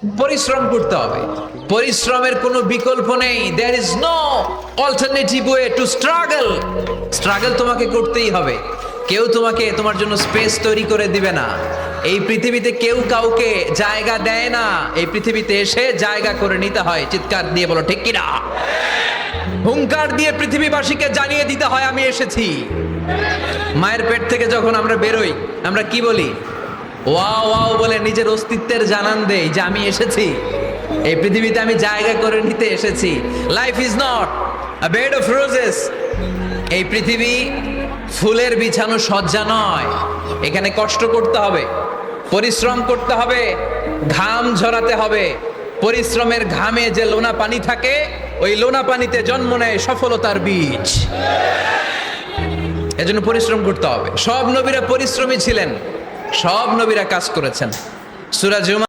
পরিশ্রম করতে হবে, পরিশ্রমের কোনো বিকল্প নেই। There is no alternative way to struggle. Struggle তোমাকে করতেই হবে। কেউ তোমাকে তোমার জন্য স্পেস তৈরি করে দিবে না। এই পৃথিবীতে কেউ কাউকে জায়গা দেয় না, এই পৃথিবীতে এসে জায়গা করে নিতে হয়। চিৎকার দিয়ে বলো ঠিক কিনা। হুঙ্কার দিয়ে পৃথিবীবাসীকে জানিয়ে দিতে হয় আমি এসেছি। মায়ের পেট থেকে যখন আমরা বেরোই, আমরা কি বলি? ওয়াও ওয়াও বলে নিজের অস্তিত্বের জানান দেই যে আমি এসেছি, এই পৃথিবীতে আমি জায়গা করে নিতে এসেছি। Life is not a bed of roses. এই পৃথিবী ফুলের বিছানো সজ্জা নয়। এখানে কষ্ট করতে হবে, পরিশ্রম করতে হবে, ঘাম ঝরাতে হবে। পরিশ্রমের ঘামে যে লোনা পানি থাকে, ওই লোনা পানিতে জন্ম নেয় সফলতার বীজ। এজন্য পরিশ্রম করতে হবে। সব নবীরা পরিশ্রমী ছিলেন, সব নবীরা কাজ করেছেন। সূরা জুমা